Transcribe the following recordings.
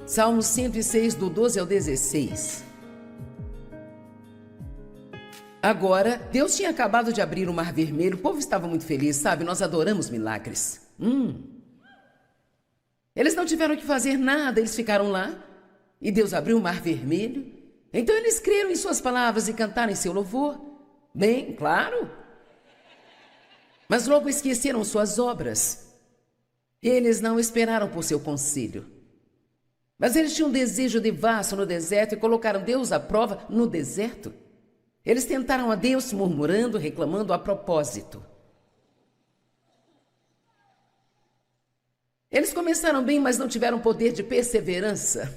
Salmo 106, do 12 ao 16. Agora, Deus tinha acabado de abrir o Mar Vermelho, o povo estava muito feliz, sabe? Nós adoramos milagres. Eles não tiveram que fazer nada, eles ficaram lá e Deus abriu o Mar Vermelho. Então eles creram em suas palavras e cantaram em seu louvor. Bem, claro. Mas logo esqueceram suas obras. Eles não esperaram por seu conselho. Mas eles tinham um desejo devasso no deserto e colocaram Deus à prova no deserto. Eles tentaram a Deus murmurando, reclamando a propósito. Eles começaram bem, mas não tiveram poder de perseverança.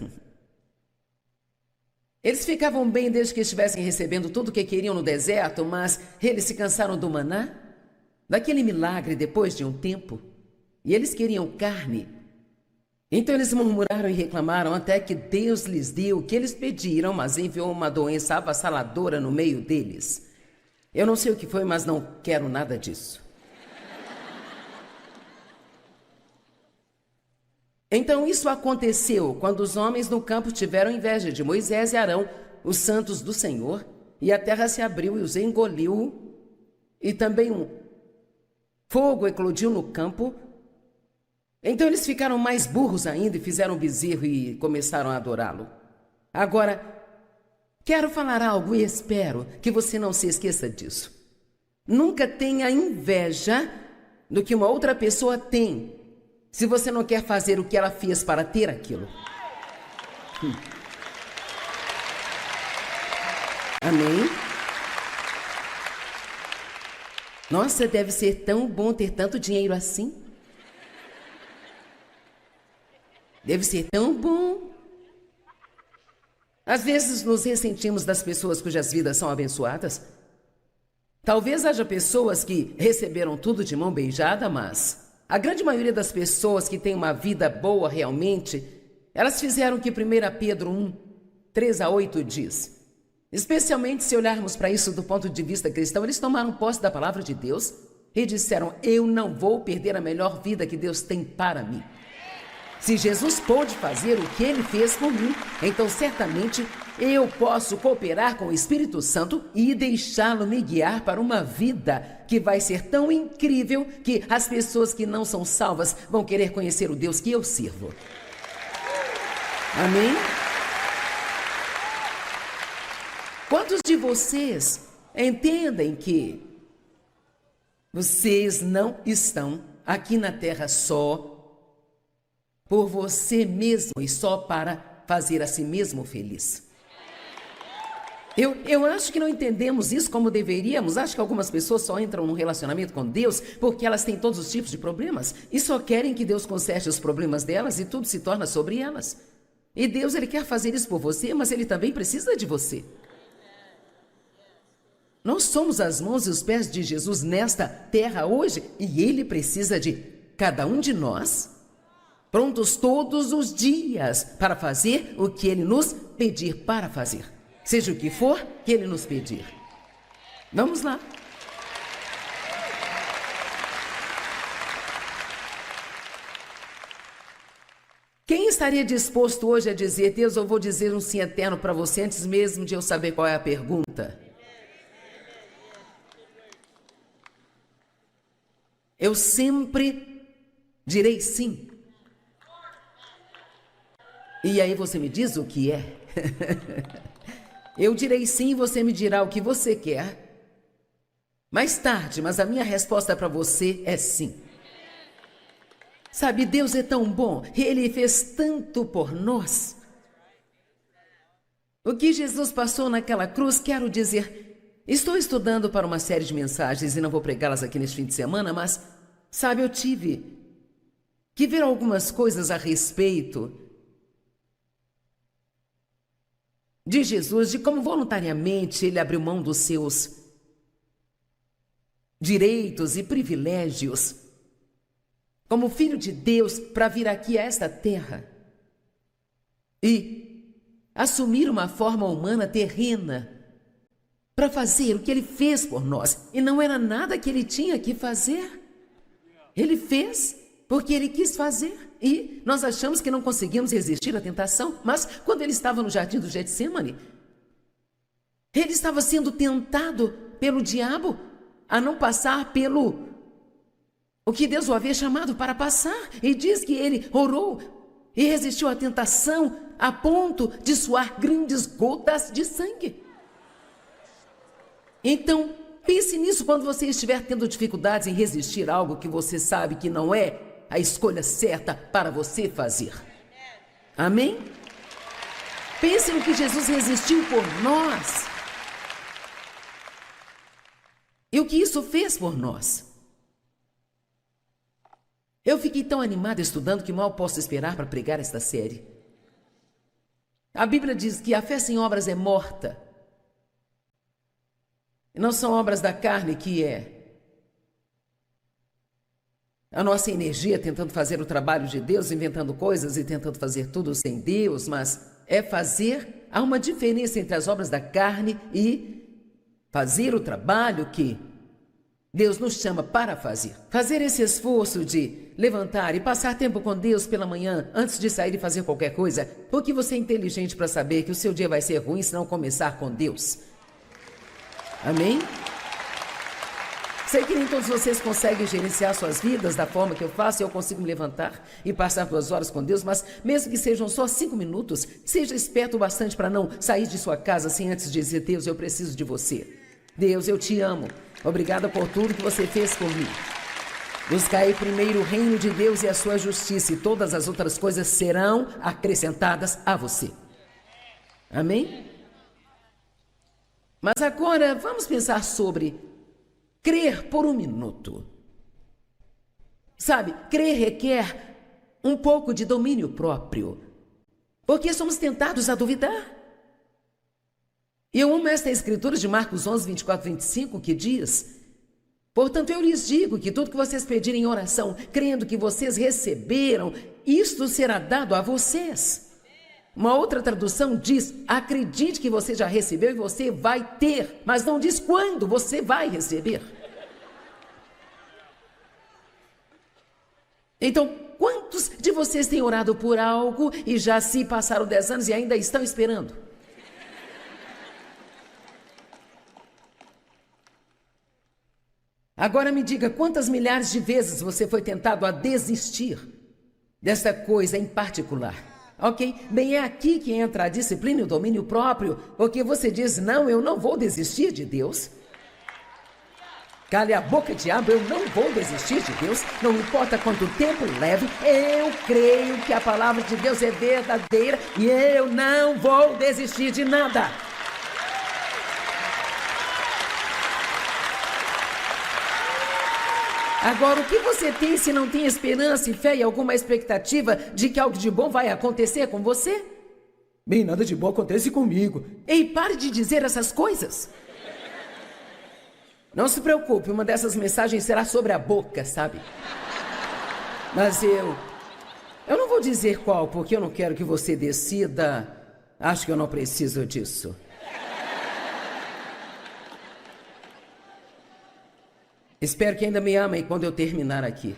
Eles ficavam bem desde que estivessem recebendo tudo o que queriam no deserto, mas eles se cansaram do maná, daquele milagre depois de um tempo, e eles queriam carne. Então eles murmuraram e reclamaram até que Deus lhes deu o que eles pediram, mas enviou uma doença avassaladora no meio deles. Eu não sei o que foi, mas não quero nada disso. Então isso aconteceu quando os homens no campo tiveram inveja de Moisés e Arão, os santos do Senhor, e a terra se abriu e os engoliu, e também um fogo eclodiu no campo. Então eles ficaram mais burros ainda e fizeram um bezerro e começaram a adorá-lo. Agora, quero falar algo e espero que você não se esqueça disso. Nunca tenha inveja do que uma outra pessoa tem, se você não quer fazer o que ela fez para ter aquilo. Amém? Nossa, deve ser tão bom ter tanto dinheiro assim. Deve ser tão bom. Às vezes nos ressentimos das pessoas cujas vidas são abençoadas. Talvez haja pessoas que receberam tudo de mão beijada, mas a grande maioria das pessoas que têm uma vida boa realmente, elas fizeram o que 1 Pedro 1, 3 a 8 diz. Especialmente se olharmos para isso do ponto de vista cristão, eles tomaram posse da palavra de Deus e disseram: eu não vou perder a melhor vida que Deus tem para mim. Se Jesus pôde fazer o que ele fez por mim, então certamente eu posso cooperar com o Espírito Santo e deixá-lo me guiar para uma vida que vai ser tão incrível que as pessoas que não são salvas vão querer conhecer o Deus que eu sirvo. Amém? Quantos de vocês entendem que vocês não estão aqui na terra só por você mesmo e só para fazer a si mesmo feliz? Eu acho que não entendemos isso como deveríamos. Acho que algumas pessoas só entram num relacionamento com Deus porque elas têm todos os tipos de problemas e só querem que Deus conserte os problemas delas e tudo se torna sobre elas. E Deus, ele quer fazer isso por você, mas ele também precisa de você. Nós somos as mãos e os pés de Jesus nesta terra hoje e ele precisa de cada um de nós, prontos todos os dias para fazer o que ele nos pedir para fazer. Seja o que for que ele nos pedir. Vamos lá. Quem estaria disposto hoje a dizer: Deus, eu vou dizer um sim eterno para você antes mesmo de eu saber qual é a pergunta? Eu sempre direi sim. E aí você me diz o que é? Eu direi sim e você me dirá o que você quer. Mais tarde, mas a minha resposta para você é sim. Sabe, Deus é tão bom, Ele fez tanto por nós. O que Jesus passou naquela cruz, quero dizer, estou estudando para uma série de mensagens e não vou pregá-las aqui neste fim de semana, mas, sabe, eu tive que ver algumas coisas a respeito de Jesus, de como voluntariamente ele abriu mão dos seus direitos e privilégios como filho de Deus para vir aqui a esta terra e assumir uma forma humana terrena para fazer o que ele fez por nós. E não era nada que ele tinha que fazer. Ele fez porque ele quis fazer. E nós achamos que não conseguimos resistir à tentação, mas quando ele estava no jardim do Getsêmani, ele estava sendo tentado pelo diabo a não passar pelo o que Deus o havia chamado para passar. E diz que ele orou e resistiu à tentação a ponto de suar grandes gotas de sangue. Então, pense nisso quando você estiver tendo dificuldades em resistir a algo que você sabe que não é a escolha certa para você fazer. Amém? Pense no que Jesus resistiu por nós. E o que isso fez por nós. Eu fiquei tão animada estudando que mal posso esperar para pregar esta série. A Bíblia diz que a fé sem obras é morta. E não são obras da carne que é a nossa energia tentando fazer o trabalho de Deus, inventando coisas e tentando fazer tudo sem Deus, mas é fazer, há uma diferença entre as obras da carne e fazer o trabalho que Deus nos chama para fazer. Fazer esse esforço de levantar e passar tempo com Deus pela manhã, antes de sair e fazer qualquer coisa, porque você é inteligente para saber que o seu dia vai ser ruim se não começar com Deus. Amém? Sei que nem todos vocês conseguem gerenciar suas vidas da forma que eu faço. Eu consigo me levantar e passar 2 horas com Deus, mas mesmo que sejam só 5 minutos, seja esperto bastante para não sair de sua casa sem antes dizer: Deus, eu preciso de você. Deus, eu te amo. Obrigada por tudo que você fez por mim. Buscai primeiro o reino de Deus e a sua justiça, e todas as outras coisas serão acrescentadas a você. Amém? Mas agora vamos pensar sobre crer por um minuto. Sabe, crer requer um pouco de domínio próprio, porque somos tentados a duvidar. E eu amo esta escritura de Marcos 11, 24, 25, que diz: portanto, eu lhes digo que tudo que vocês pedirem em oração, crendo que vocês receberam, isto será dado a vocês. Uma outra tradução diz: acredite que você já recebeu e você vai ter, mas não diz quando você vai receber. Então, quantos de vocês têm orado por algo e já se passaram 10 anos e ainda estão esperando? Agora me diga, quantas milhares de vezes você foi tentado a desistir dessa coisa em particular? Ok? Bem, é aqui que entra a disciplina e o domínio próprio, porque você diz: não, eu não vou desistir de Deus. Cale a boca, diabo, eu não vou desistir de Deus, não importa quanto tempo leve, eu creio que a palavra de Deus é verdadeira e eu não vou desistir de nada. Agora, o que você tem se não tem esperança e fé e alguma expectativa de que algo de bom vai acontecer com você? Bem, nada de bom acontece comigo. Ei, pare de dizer essas coisas. Não se preocupe, uma dessas mensagens será sobre a boca, sabe? Mas eu não vou dizer qual, porque eu não quero que você decida. Acho que eu não preciso disso. Espero que ainda me amem quando eu terminar aqui.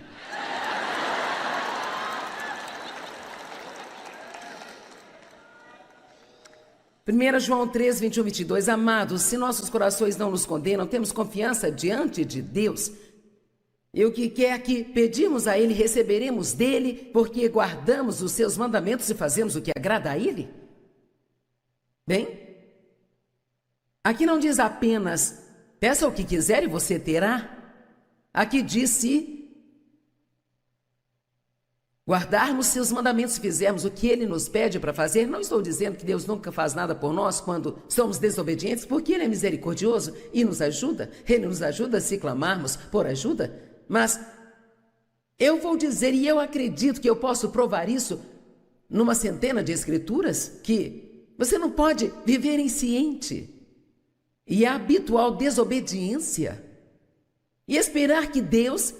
Primeira João 3, 21, 22. Amados, se nossos corações não nos condenam, temos confiança diante de Deus. E o que quer que pedimos a Ele, receberemos dEle, porque guardamos os seus mandamentos e fazemos o que agrada a Ele. Bem, aqui não diz apenas: peça o que quiser e você terá. Aqui diz: se guardarmos seus mandamentos e fizermos o que Ele nos pede para fazer. Não estou dizendo que Deus nunca faz nada por nós quando somos desobedientes, porque Ele é misericordioso e nos ajuda. Ele nos ajuda se clamarmos por ajuda. Mas eu vou dizer, e eu acredito que eu posso provar isso numa centena de escrituras, que você não pode viver insciente e a habitual desobediência e esperar que Deus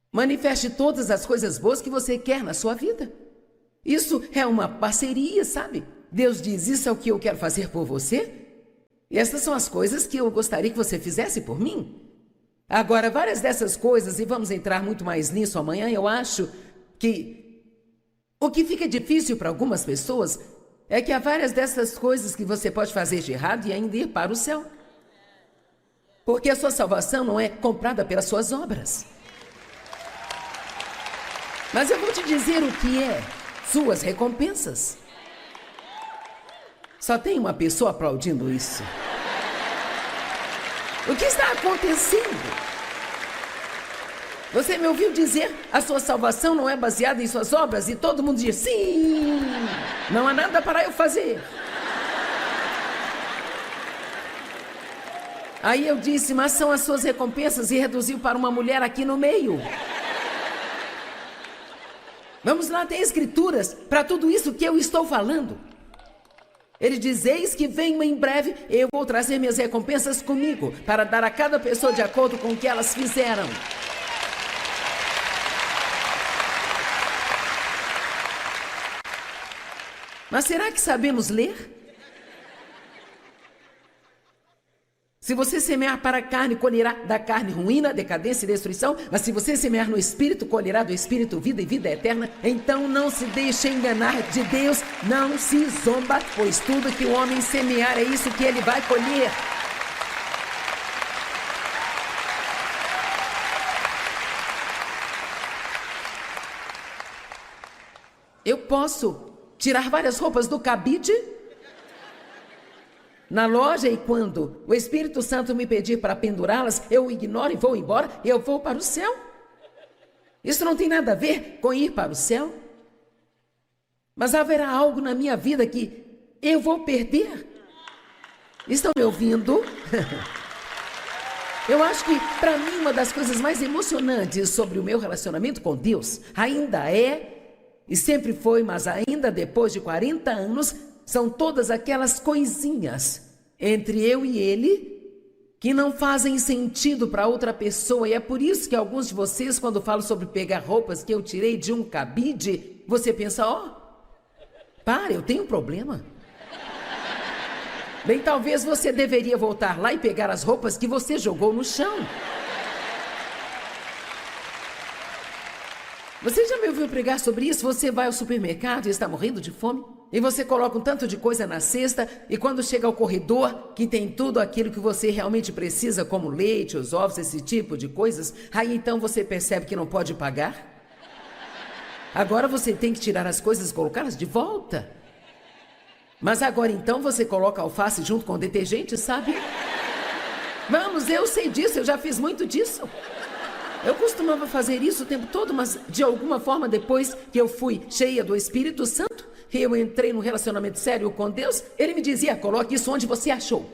manifeste todas as coisas boas que você quer na sua vida. Isso é uma parceria, sabe? Deus diz: isso é o que eu quero fazer por você, e essas são as coisas que eu gostaria que você fizesse por mim. Agora, várias dessas coisas, e vamos entrar muito mais nisso amanhã, eu acho que o que fica difícil para algumas pessoas é que há várias dessas coisas que você pode fazer de errado e ainda ir para o céu. Porque a sua salvação não é comprada pelas suas obras. Mas eu vou te dizer o que é suas recompensas. Só tem uma pessoa aplaudindo isso. O que está acontecendo? Você me ouviu dizer, a sua salvação não é baseada em suas obras? E todo mundo diz, sim, não há nada para eu fazer. Aí eu disse, mas são as suas recompensas, e reduziu para uma mulher aqui no meio. Vamos lá, tem escrituras para tudo isso que eu estou falando. Ele diz, eis que venho em breve, eu vou trazer minhas recompensas comigo, para dar a cada pessoa de acordo com o que elas fizeram. Mas será que sabemos ler? Se você semear para a carne, colherá da carne ruína, decadência e destruição. Mas se você semear no Espírito, colherá do Espírito vida e vida eterna. Então não se deixe enganar de Deus, não se zomba, pois tudo que o homem semear é isso que ele vai colher. Eu posso tirar várias roupas do cabide na loja, e quando o Espírito Santo me pedir para pendurá-las, eu ignoro e vou embora, e eu vou para o céu. Isso não tem nada a ver com ir para o céu. Mas haverá algo na minha vida que eu vou perder. Estão me ouvindo? Eu acho que, para mim, uma das coisas mais emocionantes sobre o meu relacionamento com Deus ainda é, e sempre foi, mas ainda depois de 40 anos, são todas aquelas coisinhas entre eu e ele que não fazem sentido para outra pessoa. E é por isso que alguns de vocês, quando falam sobre pegar roupas que eu tirei de um cabide, você pensa, para, eu tenho um problema. Bem, talvez você deveria voltar lá e pegar as roupas que você jogou no chão. Você já me ouviu pregar sobre isso? Você vai ao supermercado e está morrendo de fome? E você coloca um tanto de coisa na cesta, e quando chega ao corredor, que tem tudo aquilo que você realmente precisa, como leite, os ovos, esse tipo de coisas, aí então você percebe que não pode pagar? Agora você tem que tirar as coisas e colocá-las de volta. Mas agora então você coloca alface junto com o detergente, sabe? Vamos, eu sei disso, eu já fiz muito disso. Eu costumava fazer isso o tempo todo, mas de alguma forma, depois que eu fui cheia do Espírito Santo, e eu entrei num relacionamento sério com Deus, ele me dizia, coloque isso onde você achou.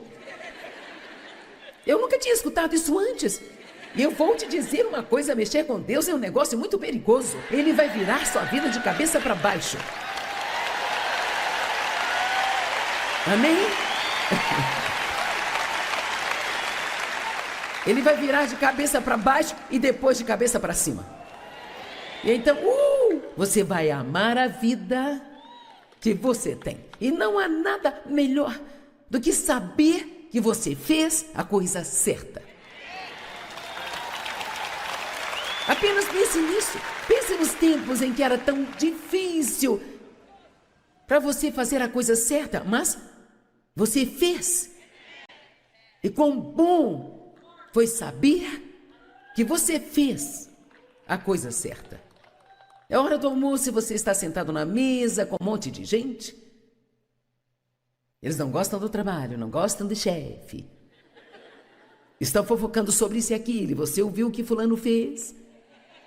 Eu nunca tinha escutado isso antes. E eu vou te dizer uma coisa, mexer com Deus é um negócio muito perigoso. Ele vai virar sua vida de cabeça para baixo. Amém? Ele vai virar de cabeça para baixo e depois de cabeça para cima. E então, você vai amar a vida que você tem. E não há nada melhor do que saber que você fez a coisa certa. Apenas pense nisso. Pense nos tempos em que era tão difícil para você fazer a coisa certa, mas você fez. E quão bom foi saber que você fez a coisa certa. É hora do almoço e você está sentado na mesa com um monte de gente. Eles não gostam do trabalho, não gostam do chefe. Estão fofocando sobre isso e aquilo, e você ouviu o que fulano fez.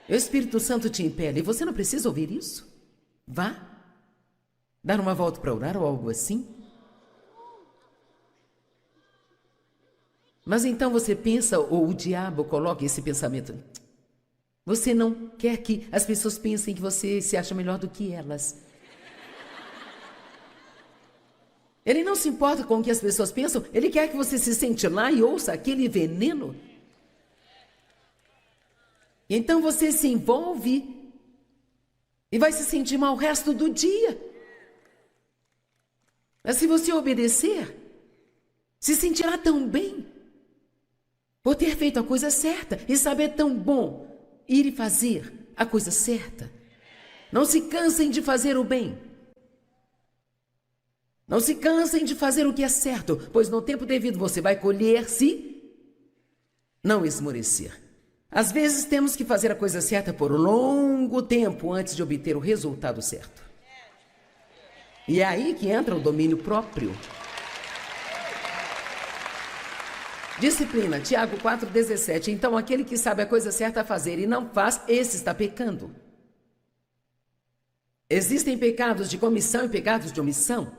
O Espírito Santo te impele, e você não precisa ouvir isso. Vá dar uma volta para orar ou algo assim. Mas então você pensa, ou o diabo coloca esse pensamento. Você não quer que as pessoas pensem que você se acha melhor do que elas. Ele não se importa com o que as pessoas pensam, ele quer que você se sente lá e ouça aquele veneno. E então você se envolve e vai se sentir mal o resto do dia. Mas se você obedecer, se sentirá tão bem. por ter feito a coisa certa e saber tão bom ir e fazer a coisa certa. Não se cansem de fazer o bem. Não se cansem de fazer o que é certo, pois no tempo devido você vai colher se não esmorecer. Às vezes temos que fazer a coisa certa por um longo tempo antes de obter o resultado certo. E é aí que entra o domínio próprio. Disciplina, Tiago 4,17. Então aquele que sabe a coisa certa a fazer e não faz, esse está pecando. Existem pecados de comissão e pecados de omissão.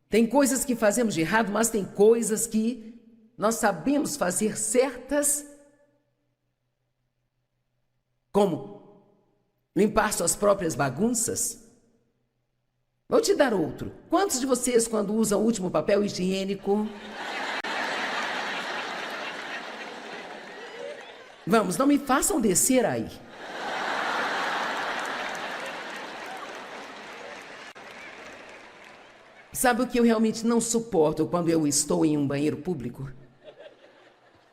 Tem coisas que fazemos de errado, mas tem coisas que nós sabemos fazer certas, como limpar suas próprias bagunças. Vou te dar outro. Quantos de vocês, quando usam o último papel higiênico... Vamos, não me façam descer aí. Sabe o que eu realmente não suporto quando eu estou em um banheiro público?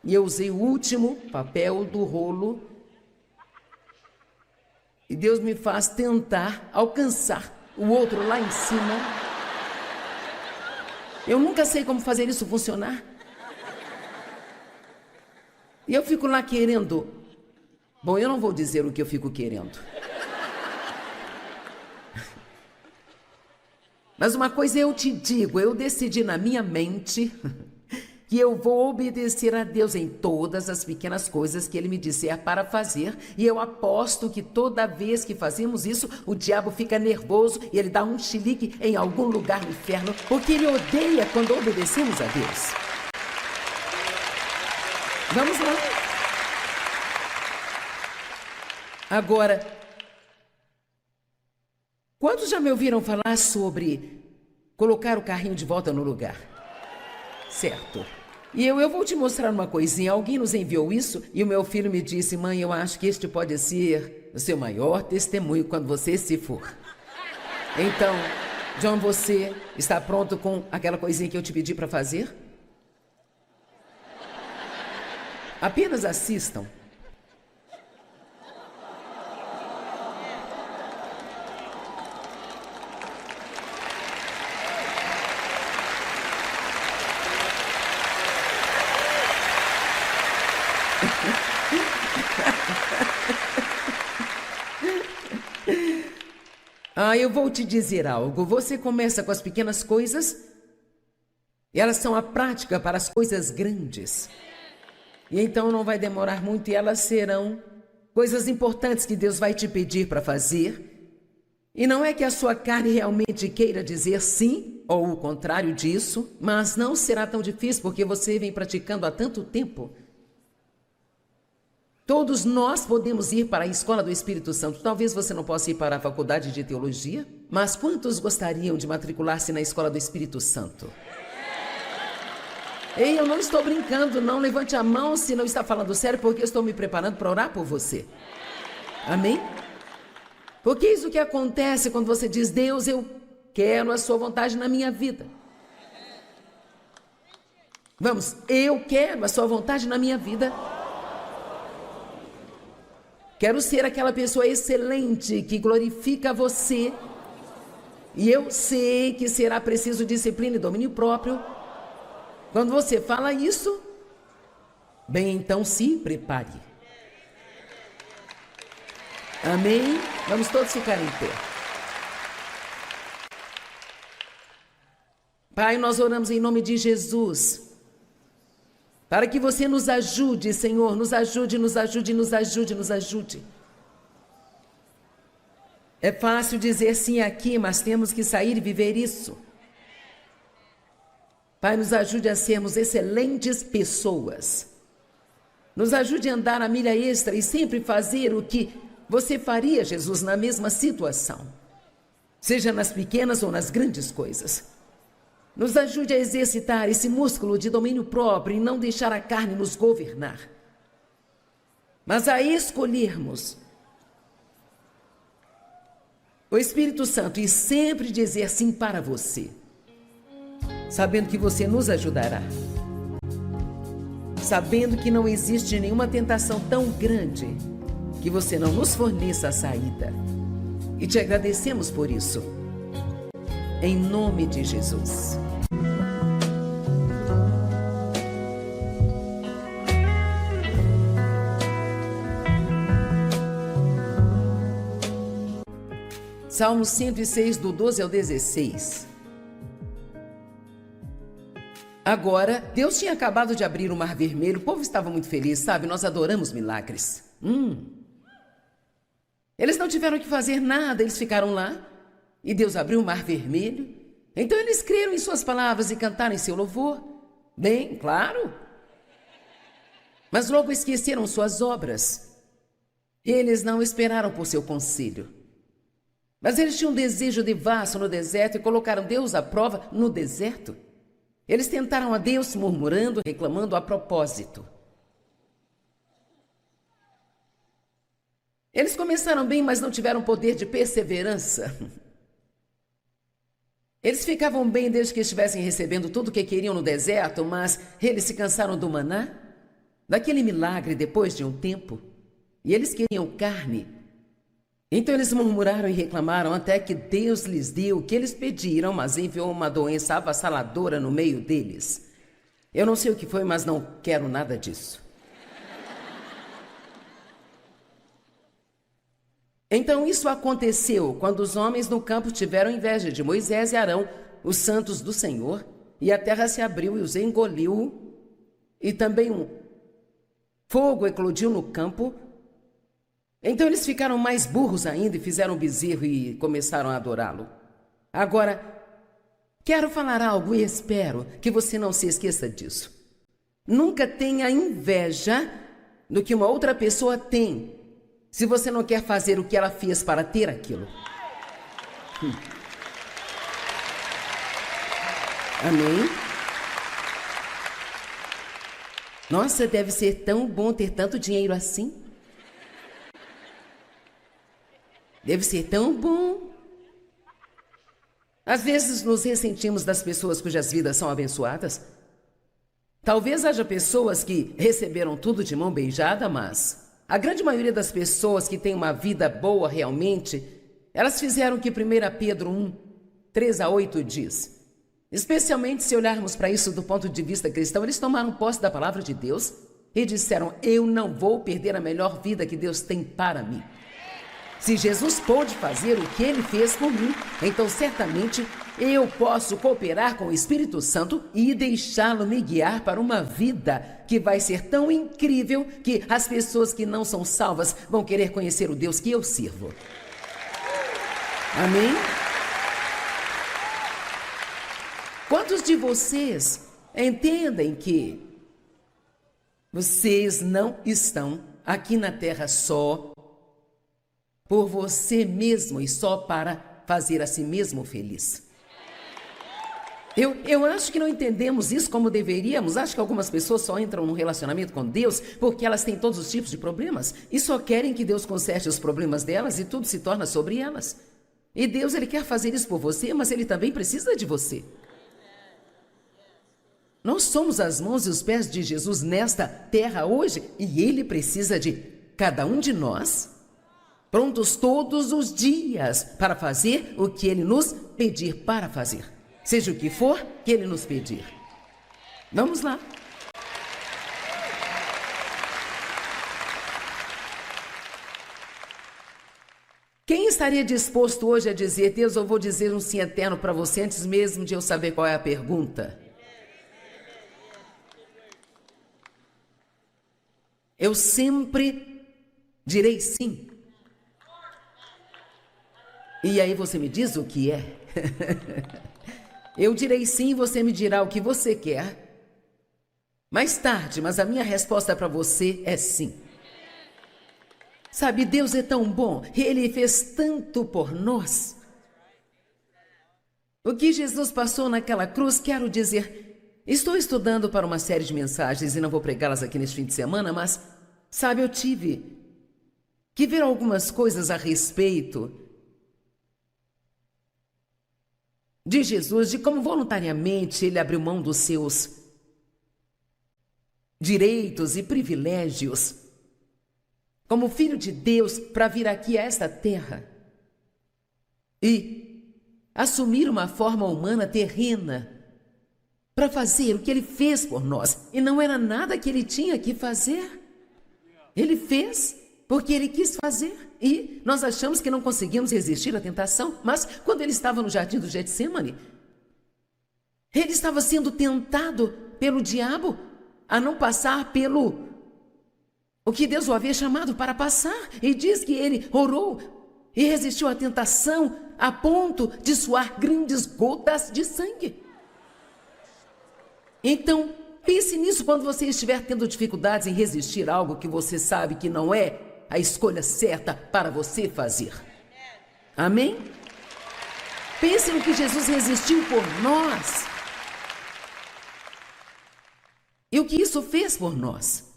E eu usei o último papel do rolo e Deus me faz tentar alcançar o outro lá em cima. Eu nunca sei como fazer isso funcionar. E eu fico lá querendo. Bom, eu não vou dizer o que eu fico querendo. Mas uma coisa eu te digo, eu decidi na minha mente que eu vou obedecer a Deus em todas as pequenas coisas que Ele me disser para fazer. E eu aposto que toda vez que fazemos isso, o diabo fica nervoso e ele dá um chilique em algum lugar no inferno, porque ele odeia quando obedecemos a Deus. Vamos lá. Agora, quantos já me ouviram falar sobre colocar o carrinho de volta no lugar? Certo. E eu vou te mostrar uma coisinha. Alguém nos enviou isso e o meu filho me disse: mãe, eu acho que este pode ser o seu maior testemunho quando você se for. Então, John, você está pronto com aquela coisinha que eu te pedi para fazer? Apenas assistam. Eu vou te dizer algo. Você começa com as pequenas coisas e elas são a prática para as coisas grandes. E então não vai demorar muito e elas serão coisas importantes que Deus vai te pedir para fazer. E não é que a sua carne realmente queira dizer sim ou o contrário disso, mas não será tão difícil porque você vem praticando há tanto tempo. Todos nós podemos ir para a escola do Espírito Santo. Talvez você não possa ir para a faculdade de teologia, mas quantos gostariam de matricular-se na escola do Espírito Santo? Ei, eu não estou brincando, não. Levante a mão se não está falando sério, porque eu estou me preparando para orar por você. Amém? Porque é isso que acontece quando você diz: Deus, eu quero a sua vontade na minha vida. Vamos, eu quero a sua vontade na minha vida. Quero ser aquela pessoa excelente que glorifica você. E eu sei que será preciso disciplina e domínio próprio. Quando você fala isso, bem, então se prepare. Amém? Vamos todos ficar em pé. Pai, nós oramos em nome de Jesus, para que você nos ajude, Senhor, nos ajude, nos ajude, nos ajude, nos ajude. É fácil dizer sim aqui, mas temos que sair e viver isso. Pai, nos ajude a sermos excelentes pessoas. Nos ajude a andar a milha extra e sempre fazer o que você faria, Jesus, na mesma situação. Seja nas pequenas ou nas grandes coisas. Nos ajude a exercitar esse músculo de domínio próprio e não deixar a carne nos governar. Mas a escolhermos o Espírito Santo e sempre dizer sim para você, sabendo que você nos ajudará. sabendo que não existe nenhuma tentação tão grande que você não nos forneça a saída. E te agradecemos por isso. Em nome de Jesus. Salmo 106, do 12 ao 16. Agora, Deus tinha acabado de abrir o Mar Vermelho, o povo estava muito feliz, sabe? Nós adoramos milagres. Eles não tiveram que fazer nada, eles ficaram lá e Deus abriu o Mar Vermelho. Então eles creram em suas palavras e cantaram em seu louvor. Bem, claro. Mas logo esqueceram suas obras. Eles não esperaram por seu conselho. Mas eles tinham um desejo devasso no deserto e colocaram Deus à prova no deserto. Eles tentaram a Deus murmurando, reclamando a propósito. Eles começaram bem, mas não tiveram poder de perseverança. Eles ficavam bem desde que estivessem recebendo tudo o que queriam no deserto, mas eles se cansaram do maná, daquele milagre depois de um tempo, e eles queriam carne. Então eles murmuraram e reclamaram até que Deus lhes deu o que eles pediram, mas enviou uma doença avassaladora no meio deles. Eu não sei o que foi, mas não quero nada disso. Então isso aconteceu quando os homens no campo tiveram inveja de Moisés e Arão, os santos do Senhor, e a terra se abriu e os engoliu, e também um fogo eclodiu no campo. Então eles ficaram mais burros ainda e fizeram um bezerro e começaram a adorá-lo. Agora, quero falar algo e espero que você não se esqueça disso. Nunca tenha inveja do que uma outra pessoa tem, se você não quer fazer o que ela fez para ter aquilo. Amém? Nossa, deve ser tão bom ter tanto dinheiro assim. Deve ser tão bom. Às vezes nos ressentimos das pessoas cujas vidas são abençoadas. Talvez haja pessoas que receberam tudo de mão beijada, mas a grande maioria das pessoas que têm uma vida boa realmente, elas fizeram o que 1 Pedro 1, 3 a 8 diz. Especialmente se olharmos para isso do ponto de vista cristão, eles tomaram posse da palavra de Deus e disseram: eu não vou perder a melhor vida que Deus tem para mim. Se Jesus pôde fazer o que ele fez por mim, então certamente eu posso cooperar com o Espírito Santo e deixá-lo me guiar para uma vida que vai ser tão incrível que as pessoas que não são salvas vão querer conhecer o Deus que eu sirvo. Amém? Quantos de vocês entendem que vocês não estão aqui na terra só por você mesmo e só para fazer a si mesmo feliz? Eu acho que não entendemos isso como deveríamos. Acho que algumas pessoas só entram num relacionamento com Deus porque elas têm todos os tipos de problemas e só querem que Deus conserte os problemas delas e tudo se torna sobre elas. E Deus, ele quer fazer isso por você, mas ele também precisa de você. Nós somos as mãos e os pés de Jesus nesta terra hoje e ele precisa de cada um de nós, prontos todos os dias para fazer o que ele nos pedir para fazer. Seja o que for que ele nos pedir. Vamos lá. Quem estaria disposto hoje a dizer: Deus, eu vou dizer um sim eterno para você antes mesmo de eu saber qual é a pergunta? Eu sempre direi sim. E aí você me diz o que é? Eu direi sim e você me dirá o que você quer. Mais tarde, mas a minha resposta para você é sim. Sabe, Deus é tão bom, Ele fez tanto por nós. O que Jesus passou naquela cruz, quero dizer, estou estudando para uma série de mensagens e não vou pregá-las aqui neste fim de semana, mas, sabe, eu tive que ver algumas coisas a respeito de Jesus, de como voluntariamente ele abriu mão dos seus direitos e privilégios como filho de Deus para vir aqui a esta terra e assumir uma forma humana terrena para fazer o que ele fez por nós. E não era nada que ele tinha que fazer. Ele fez porque ele quis fazer. E nós achamos que não conseguimos resistir à tentação, mas quando ele estava no jardim do Getsemane, ele estava sendo tentado pelo diabo a não passar pelo o que Deus o havia chamado para passar. E diz que ele orou e resistiu à tentação a ponto de suar grandes gotas de sangue. Então, pense nisso quando você estiver tendo dificuldades em resistir a algo que você sabe que não é a escolha certa para você fazer. Amém? Pense no que Jesus resistiu por nós. E o que isso fez por nós.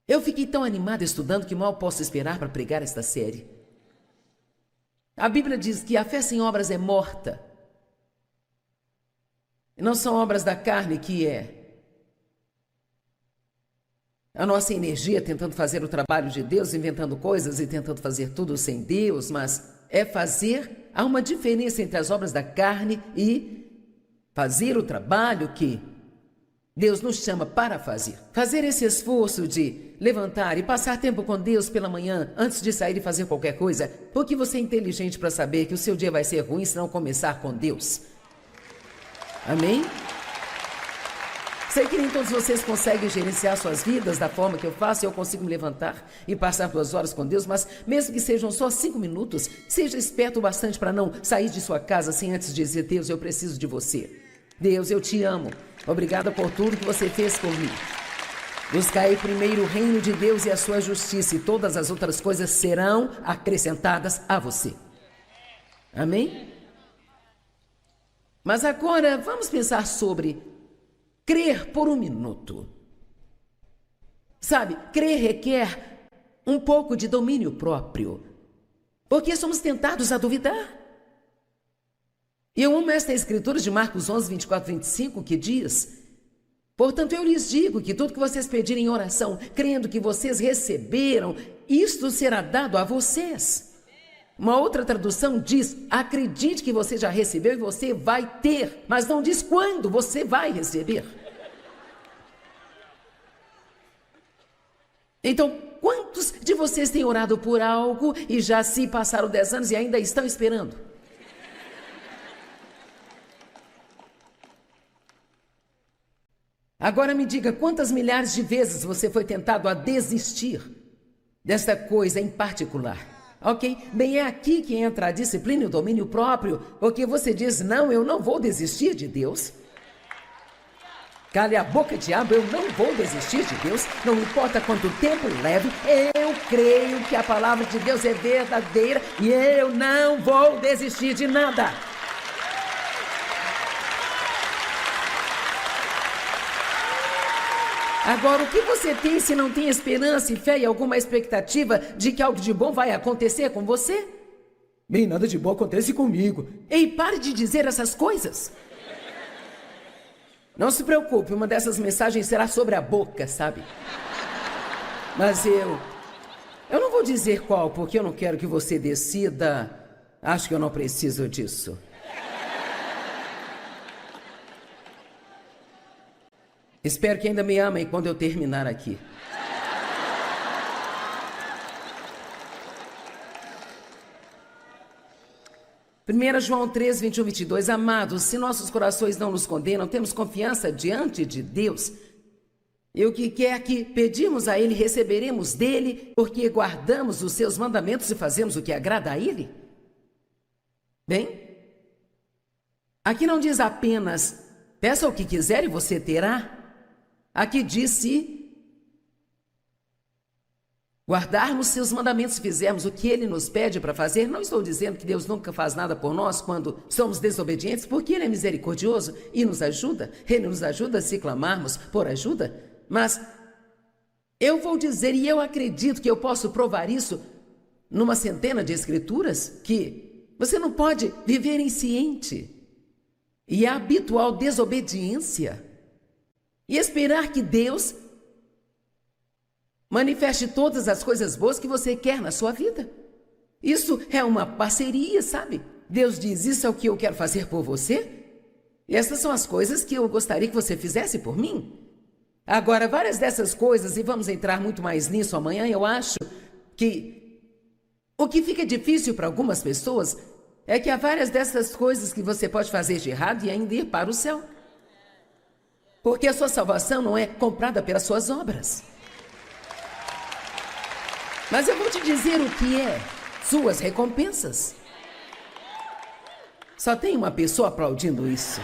Eu fiquei tão animada estudando que mal posso esperar para pregar esta série. A Bíblia diz que a fé sem obras é morta. E não são obras da carne, que é a nossa energia tentando fazer o trabalho de Deus, inventando coisas e tentando fazer tudo sem Deus, mas é fazer. Há uma diferença entre as obras da carne e fazer o trabalho que Deus nos chama para fazer. Fazer esse esforço de levantar e passar tempo com Deus pela manhã antes de sair e fazer qualquer coisa, porque você é inteligente para saber que o seu dia vai ser ruim se não começar com Deus. Amém? Sei que nem todos vocês conseguem gerenciar suas vidas da forma que eu faço. Eu consigo me levantar e passar 2 horas com Deus, mas mesmo que sejam só 5 minutos, seja esperto bastante para não sair de sua casa sem antes dizer: Deus, eu preciso de você. Deus, eu te amo. Obrigada por tudo que você fez por mim. Buscai primeiro o reino de Deus e a sua justiça, e todas as outras coisas serão acrescentadas a você. Amém? Mas agora vamos pensar sobre crer por um minuto. Sabe, crer requer um pouco de domínio próprio, porque somos tentados a duvidar. E eu amo esta escritura de Marcos 11, 24, 25, que diz: portanto, eu lhes digo que tudo que vocês pedirem em oração, crendo que vocês receberam, isto será dado a vocês. Uma outra tradução diz: acredite que você já recebeu e você vai ter, mas não diz quando você vai receber. Então, quantos de vocês têm orado por algo e já se passaram 10 anos e ainda estão esperando? Agora me diga, quantas milhares de vezes você foi tentado a desistir desta coisa em particular? Ok? Bem, é aqui que entra a disciplina e o domínio próprio, porque você diz: não, eu não vou desistir de Deus. Cale a boca, diabo, eu não vou desistir de Deus, não importa quanto tempo leve, eu creio que a palavra de Deus é verdadeira e eu não vou desistir de nada. Agora, o que você tem se não tem esperança e fé e alguma expectativa de que algo de bom vai acontecer com você? Bem, nada de bom acontece comigo. Ei, pare de dizer essas coisas. Não se preocupe, uma dessas mensagens será sobre a boca, sabe? Mas eu não vou dizer qual, porque eu não quero que você decida. Acho que eu não preciso disso. Espero que ainda me amem quando eu terminar aqui. Primeira João 3, 21, 22. Amados, se nossos corações não nos condenam, temos confiança diante de Deus. E o que quer que pedimos a Ele, receberemos dele, porque guardamos os seus mandamentos e fazemos o que agrada a Ele. Bem, aqui não diz apenas: peça o que quiser e você terá. Aqui diz: se guardarmos seus mandamentos e fizermos o que Ele nos pede para fazer. Não estou dizendo que Deus nunca faz nada por nós quando somos desobedientes, porque Ele é misericordioso e nos ajuda. Ele nos ajuda se clamarmos por ajuda. Mas eu vou dizer, e eu acredito que eu posso provar isso numa centena de escrituras, que você não pode viver insciente e a habitual desobediência e esperar que Deus manifeste todas as coisas boas que você quer na sua vida. Isso é uma parceria, sabe? Deus diz, isso é o que eu quero fazer por você. E essas são as coisas que eu gostaria que você fizesse por mim. Agora, várias dessas coisas, e vamos entrar muito mais nisso amanhã, eu acho que o que fica difícil para algumas pessoas é que há várias dessas coisas que você pode fazer de errado e ainda ir para o céu. Porque a sua salvação não é comprada pelas suas obras. Mas eu vou te dizer o que é suas recompensas. Só tem uma pessoa aplaudindo isso.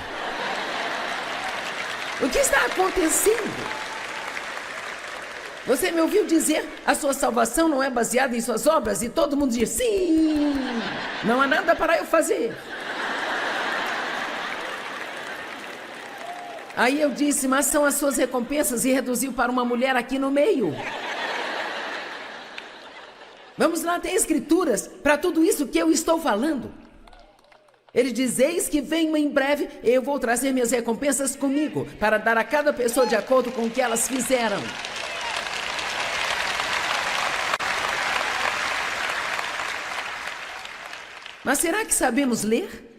O que está acontecendo? Você me ouviu dizer, a sua salvação não é baseada em suas obras? E todo mundo diz, sim, não há nada para eu fazer. Aí eu disse, mas são as suas recompensas, e reduziu para uma mulher aqui no meio. Vamos lá, tem escrituras para tudo isso que eu estou falando. Ele diz, eis que venho em breve, eu vou trazer minhas recompensas comigo, para dar a cada pessoa de acordo com o que elas fizeram. Mas será que sabemos ler?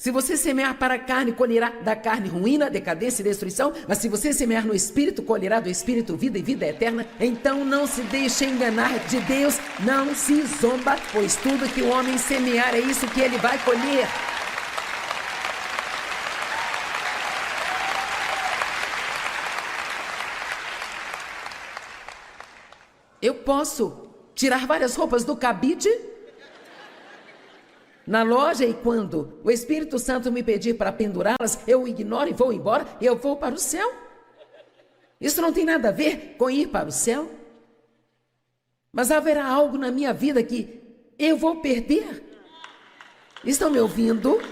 Se você semear para a carne, colherá da carne ruína, decadência e destruição. Mas se você semear no Espírito, colherá do Espírito vida e vida eterna. Então não se deixe enganar de Deus, não se zomba, pois tudo que o homem semear é isso que ele vai colher. Eu posso tirar várias roupas do cabide na loja, e quando o Espírito Santo me pedir para pendurá-las, eu ignoro e vou embora, e eu vou para o céu. Isso não tem nada a ver com ir para o céu. Mas haverá algo na minha vida que eu vou perder. Estão me ouvindo?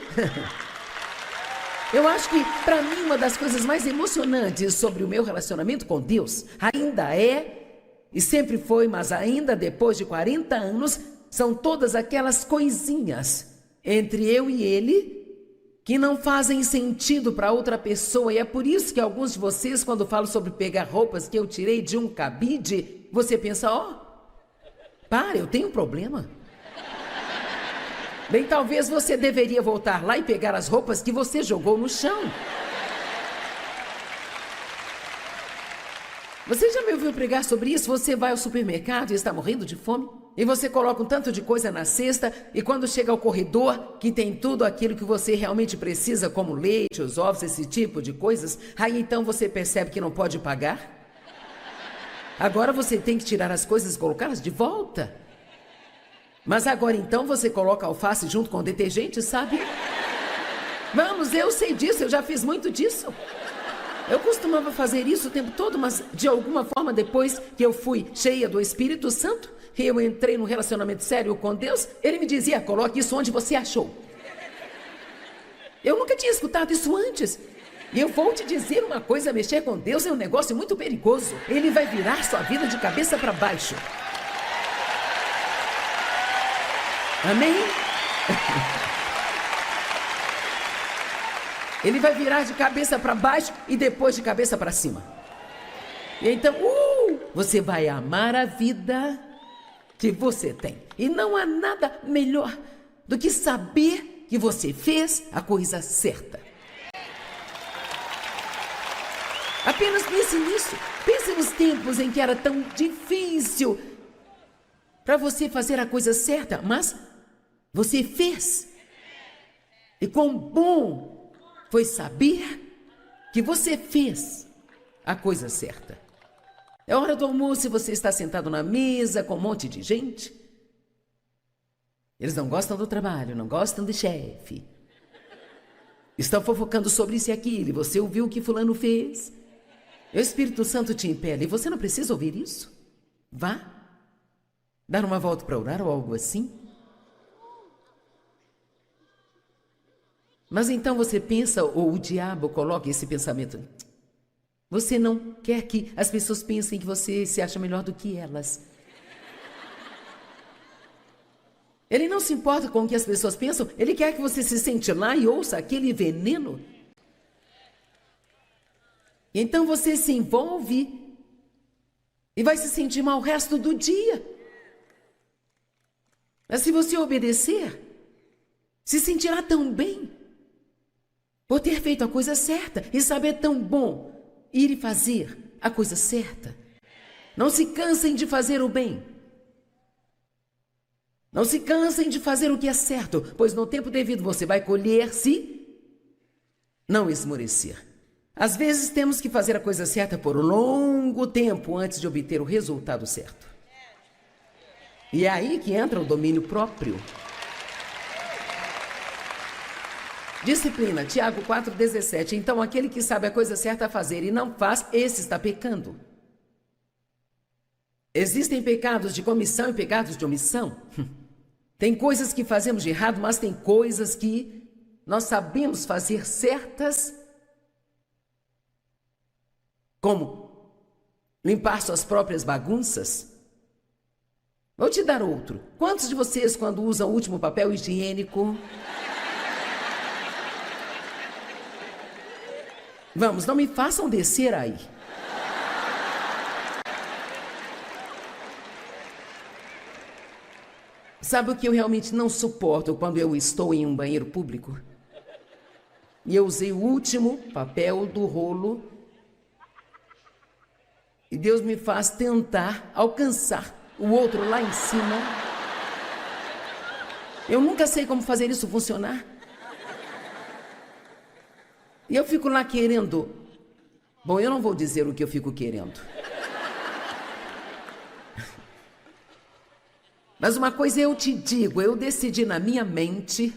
Eu acho que, para mim, uma das coisas mais emocionantes sobre o meu relacionamento com Deus ainda é, e sempre foi, mas ainda depois de 40 anos, são todas aquelas coisinhas entre eu e ele que não fazem sentido para outra pessoa. E é por isso que alguns de vocês, quando falam sobre pegar roupas que eu tirei de um cabide, você pensa, para, eu tenho um problema. Bem, talvez você deveria voltar lá e pegar as roupas que você jogou no chão. Você já me ouviu pregar sobre isso? Você vai ao supermercado e está morrendo de fome? E você coloca um tanto de coisa na cesta, e quando chega ao corredor, que tem tudo aquilo que você realmente precisa, como leite, os ovos, esse tipo de coisas, aí então você percebe que não pode pagar? Agora você tem que tirar as coisas e colocá-las de volta. Mas agora então você coloca alface junto com o detergente, sabe? Vamos, eu sei disso, eu já fiz muito disso. Eu costumava fazer isso o tempo todo, mas de alguma forma, depois que eu fui cheia do Espírito Santo, e eu entrei num relacionamento sério com Deus, ele me dizia, coloque isso onde você achou. Eu nunca tinha escutado isso antes. E eu vou te dizer uma coisa, mexer com Deus é um negócio muito perigoso. Ele vai virar sua vida de cabeça para baixo. Amém? Ele vai virar de cabeça para baixo e depois de cabeça para cima. E então, você vai amar a vida que você tem. E não há nada melhor do que saber que você fez a coisa certa. Apenas pense nisso. Pense nos tempos em que era tão difícil para você fazer a coisa certa, mas você fez. E quão bom foi saber que você fez a coisa certa. É hora do almoço e você está sentado na mesa com um monte de gente. Eles não gostam do trabalho, não gostam do chefe. Estão fofocando sobre isso e aquilo, e você ouviu o que fulano fez. E o Espírito Santo te impele, e você não precisa ouvir isso. Vá dar uma volta para orar ou algo assim. Mas então você pensa, ou o diabo coloca esse pensamento. Você não quer que as pessoas pensem que você se acha melhor do que elas. Ele não se importa com o que as pessoas pensam. Ele quer que você se sente lá e ouça aquele veneno Então você se envolve e vai se sentir mal o resto do dia. Mas se você obedecer, se sentirá tão bem por ter feito a coisa certa e saber tão bom ir e fazer a coisa certa. Não se cansem de fazer o bem. Não se cansem de fazer o que é certo, pois no tempo devido você vai colher se não esmorecer. Às vezes temos que fazer a coisa certa por um longo tempo antes de obter o resultado certo. E é aí que entra o domínio próprio. Disciplina, Tiago 4,17. Então aquele que sabe a coisa certa a fazer e não faz, esse está pecando. Existem pecados de comissão e pecados de omissão. Tem coisas que fazemos de errado, mas tem coisas que nós sabemos fazer certas, como limpar suas próprias bagunças. Vou te dar outro. Quantos de vocês, quando usam o último papel higiênico... Vamos, não me façam descer aí. Sabe o que eu realmente não suporto quando eu estou em um banheiro público? E eu usei o último papel do rolo. E Deus me faz tentar alcançar o outro lá em cima. Eu nunca sei como fazer isso funcionar. E eu fico lá querendo. Bom, eu não vou dizer o que eu fico querendo. Mas uma coisa eu te digo, eu decidi na minha mente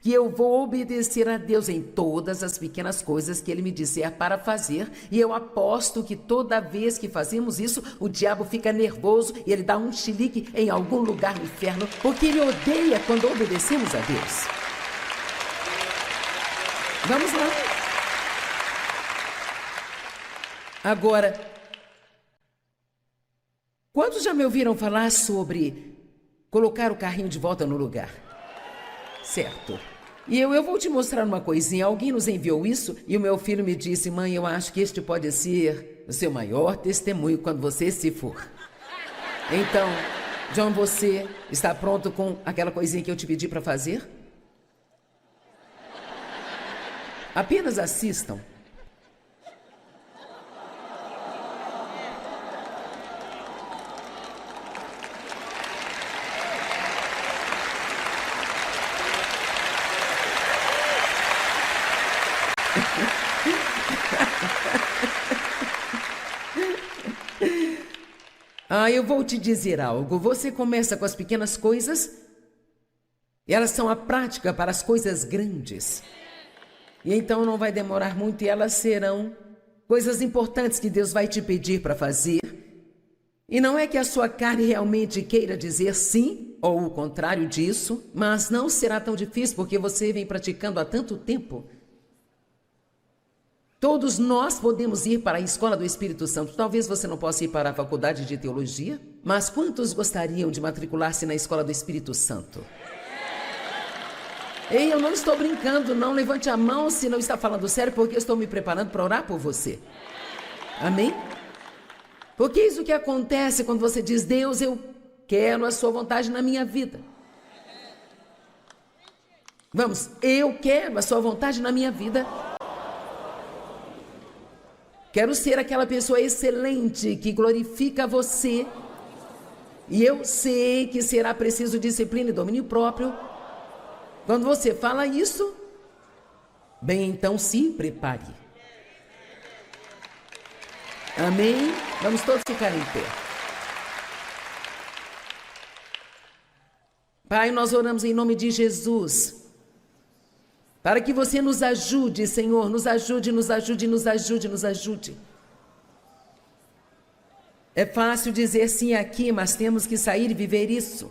que eu vou obedecer a Deus em todas as pequenas coisas que Ele me disser para fazer. E eu aposto que toda vez que fazemos isso, o diabo fica nervoso e ele dá um chilique em algum lugar no inferno, porque ele odeia quando obedecemos a Deus. Vamos lá. Agora, quantos já me ouviram falar sobre colocar o carrinho de volta no lugar? Certo. E eu vou te mostrar uma coisinha. Alguém nos enviou isso e o meu filho me disse: mãe, eu acho que este pode ser o seu maior testemunho quando você se for. Então, John, você está pronto com aquela coisinha que eu te pedi para fazer? Apenas assistam. Eu vou te dizer algo. Você começa com as pequenas coisas e elas são a prática para as coisas grandes. E então não vai demorar muito e elas serão coisas importantes que Deus vai te pedir para fazer. E não é que a sua carne realmente queira dizer sim ou o contrário disso, mas não será tão difícil porque você vem praticando há tanto tempo. Todos nós podemos ir para a escola do Espírito Santo. Talvez você não possa ir para a faculdade de teologia, mas quantos gostariam de matricular-se na escola do Espírito Santo? Ei, eu não estou brincando, não levante a mão se não está falando sério, porque eu estou me preparando para orar por você. Amém? Porque é isso que acontece quando você diz: Deus, eu quero a sua vontade na minha vida. Vamos, eu quero a sua vontade na minha vida. Quero ser aquela pessoa excelente que glorifica você. E eu sei que será preciso disciplina e domínio próprio. Quando você fala isso, bem, então se prepare. Amém? Vamos todos ficar em pé. Pai, nós oramos em nome de Jesus, para que você nos ajude, Senhor, nos ajude, nos ajude, nos ajude, nos ajude. É fácil dizer sim aqui, mas temos que sair e viver isso.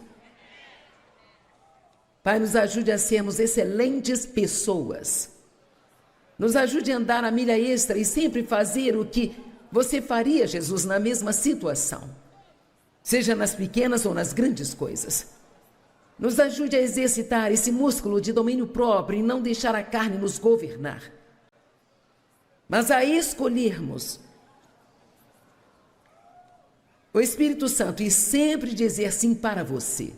Pai, nos ajude a sermos excelentes pessoas. Nos ajude a andar a milha extra e sempre fazer o que você faria, Jesus, na mesma situação. Seja nas pequenas ou nas grandes coisas. Nos ajude a exercitar esse músculo de domínio próprio e não deixar a carne nos governar. Mas a escolhermos o Espírito Santo e sempre dizer sim para você,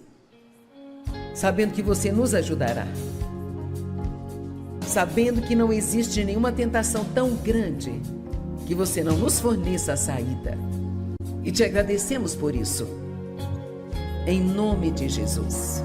sabendo que você nos ajudará, sabendo que não existe nenhuma tentação tão grande que você não nos forneça a saída. E te agradecemos por isso, em nome de Jesus.